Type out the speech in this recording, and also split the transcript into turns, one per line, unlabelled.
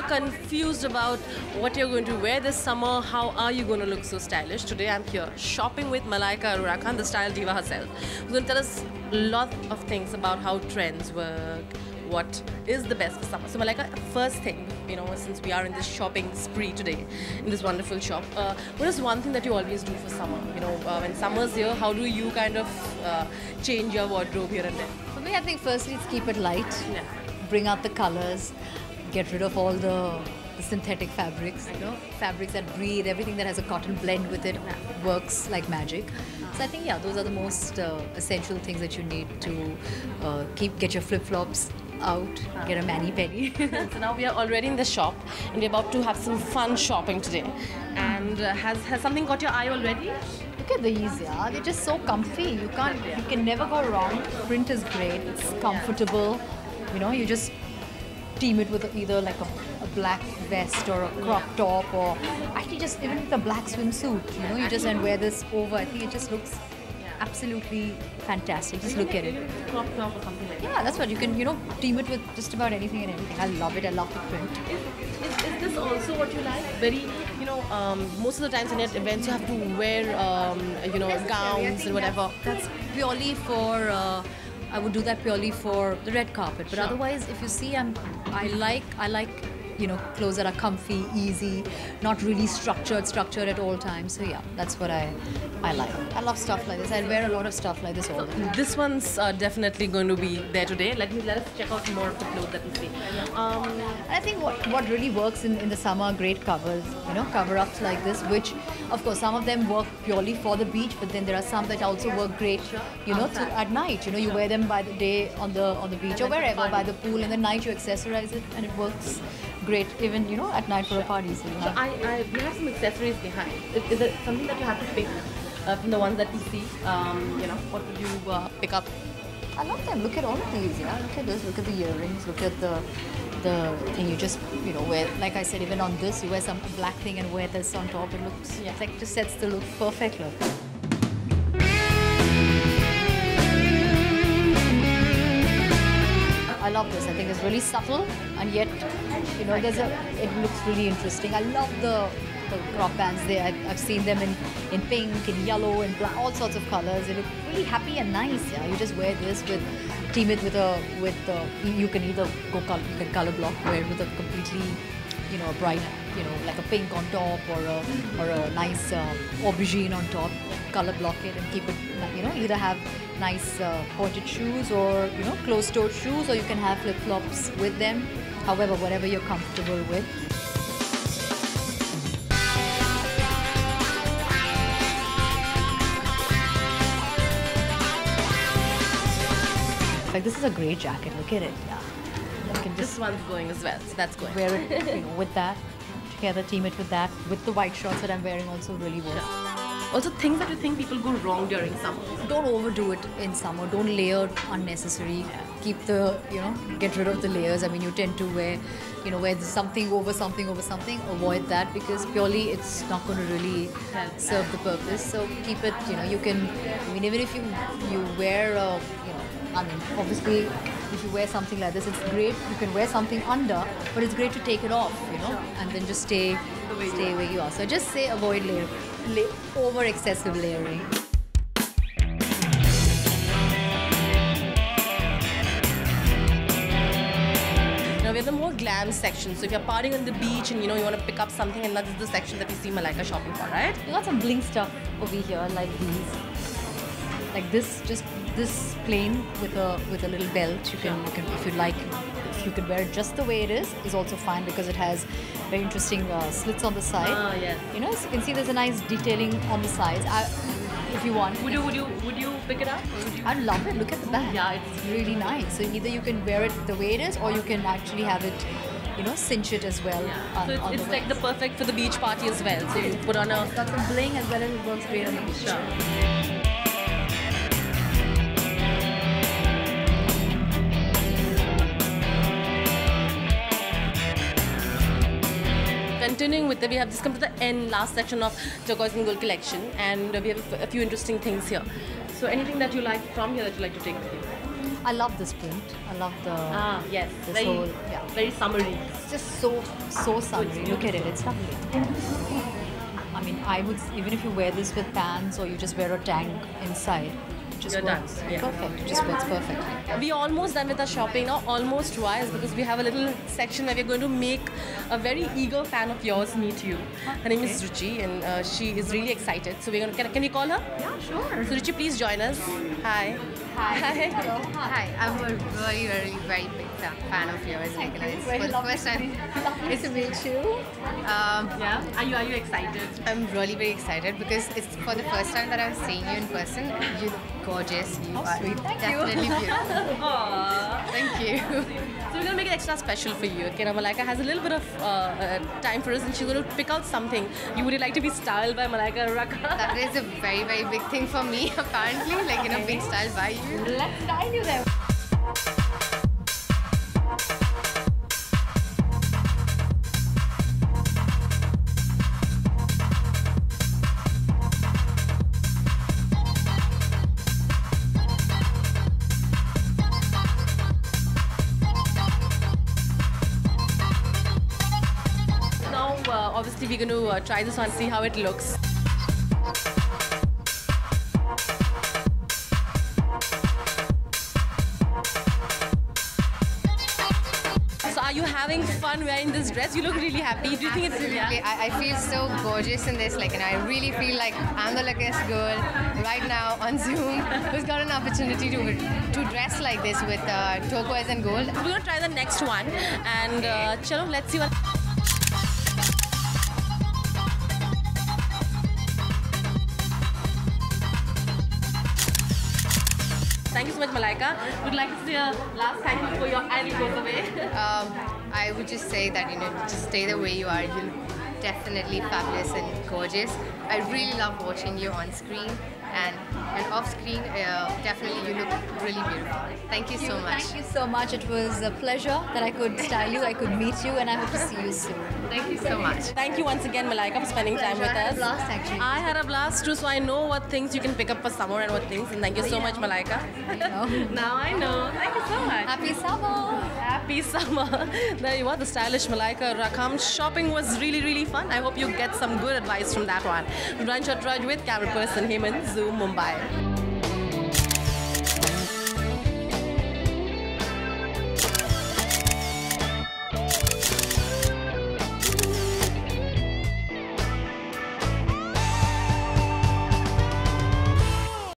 confused about what you're going to wear this summer, how are you going to look so stylish? Today I'm here shopping with Malaika Arora Khan, the style diva herself, who's going to tell us a lot of things about how trends work, what is the best for summer. So Malaika, first thing, since we are in this shopping spree today, in this wonderful shop, what is one thing that you always do for summer? When summer's here, how do you kind of change your wardrobe here and there?
For me, I think firstly it's keep it light,
Yeah.
bring out the colors, get rid of all the synthetic fabrics, fabrics that breathe, everything that has a cotton blend with it works like magic. So I think, those are the most essential things that you need to get your flip-flops out, get a mani-pedi.
So now we are already in the shop and we're about to have some fun shopping today. And has something caught your eye already?
Look at these, they're just so comfy. You can never go wrong. Print is great, it's comfortable. You just team it with either like a black vest or a crop top, or actually just even with a black swimsuit. You just and wear this over. I think it just looks absolutely fantastic. Just look at it.
Crop top or something like that.
Yeah, that's what you can, team it with just about anything and everything. I love it. I love the print.
Is this also what you like? Very, most of the times in events you have to wear, gowns and whatever.
That's purely for. I would do that purely for the red carpet. But otherwise, if you see, I like clothes that are comfy, easy, not really structured at all times. So yeah, that's what I like. I love stuff like this. I wear a lot of stuff like this all the time.
This one's definitely going to be there today. Let us check out more of the clothes that we see.
I think what really works in the summer are great covers, cover-ups like this, which of course some of them work purely for the beach, but then there are some that also work great, at night. You wear them by the day on the beach or wherever, by the pool, and the night you accessorize it and it works great even at night for a party. So
we have some accessories behind. Is it something that you have to pick from the ones that we see? What would you pick up?
I love them. Look at all of these. Look at this. Look at the earrings. Look at the thing you just wear. Like I said, even on this, you wear some black thing and wear this on top. It looks it just sets the look perfect. Look. I love this. I think it's really subtle, and yet, it looks really interesting. I love the crop bands there. I've seen them in pink, in yellow, and black, all sorts of colors. They look really happy and nice. Yeah, you just wear this team it with you can either color block, wear it with a completely, a bright, like a pink on top or a nice aubergine on top. Color block it and keep it, either have nice pointed shoes or closed-toed shoes, or you can have flip-flops with them. However, whatever you're comfortable with. Like, this is a great jacket. Look at it. Yeah.
This one's going as well, so that's going.
Wear it, with that. Together, team it with that. With the white shorts that I'm wearing, also really works.
Also, things that you think people go wrong during summer.
Don't overdo it in summer. Don't layer unnecessary. Keep the, get rid of the layers. I mean, you tend to wear, wear something over something over something. Avoid that because purely it's not going to really serve the purpose. So keep it, you can, even if you wear, obviously, if you wear something like this, it's great. You can wear something under, but it's great to take it off, and then just stay where you are. So just say avoid over excessive layering.
Now we have the more glam section. So if you're partying on the beach and you want to pick up something, and that's the section that we see Malaika shopping for, right?
You got some bling stuff over here, like these, like this, just this plain with a little belt. You can if you like. You can wear it just the way it is also fine because it has very interesting slits on the side.
Yes.
So you can see there's a nice detailing on the sides. If you want.
Would you pick it up?
I love it. Look at the back.
Yeah, it's
really nice. So either you can wear it the way it is, or you can actually have it, cinch it as well.
Yeah. So it's like the perfect for the beach party as well. So you put on a.
It's got some bling as well as it works great on the beach.
Sure. Continuing with it, we have just come to the last section of Turquoise and Gold collection, and we have a few interesting things here. So anything that you like from here that you like to take with you?
I love this print. I love the
Yes.
this
Very,
whole
very summery.
It's just so summery. Look at it. It's lovely. I mean, I would even if you wear this with pants or you just wear a tank inside, it just
You're done.
works.
Yeah.
Perfect. It just works perfectly.
We almost done with our shopping now, almost twice, because we have a little section where we're going to make a very eager fan of yours meet you. Her name is Ruchi, and she is really excited. So we're gonna. Can we call her?
Yeah, sure.
So Ruchi, please join us. Hi.
Hi. Hi, I'm a very big fan of yours. Like, you know, it's for the first time.
Nice to meet you.
Yeah. Are you excited?
I'm really very excited because it's for the first time that I'm seeing you in person. You look gorgeous. You are
sweet. Thank you.
definitely beautiful.
Aww.
Thank you.
So we're gonna make it extra special for you. Okay, now Malaika has a little bit of time for us, and she's gonna pick out something. Would you like to be styled by Malaika Arora?
That is a very big thing for me. Apparently, like, you know, being styled by you.
Let's style you then.
Now, obviously, we're going to try this on, see how it looks. So, are you having fun wearing this dress? You look really happy. Do you think it's
Absolutely. I feel so gorgeous in this. Like, and I really feel like I'm the luckiest girl right now on Zoom who's got an opportunity to dress like this with turquoise and gold.
We're going to try the next one, and chalo, let's see what. Thank you so much, Malaika. Would like to say a last thank you for your idol goes away.
I would just say that, you know, just stay the way you are. You're definitely fabulous and gorgeous. I really love watching you on screen and off screen. Definitely, you look really beautiful. Thank you so much.
Thank you so much. It was a pleasure that I could style you, I could meet you, and I hope to see you soon.
Thank you so much.
Thank you once again, Malaika, for spending time with
I had
us.
a blast, actually.
I had a blast too, so I know what things you can pick up for summer and what things. And thank you so much, Malaika. Now I know. Thank you so much.
Happy summer.
Happy summer. There you are, the stylish Malaika Rakam. Shopping was really fun. I hope you get some good advice from that one. Ranjit Raj with camera person Hemant, Zoom, Mumbai.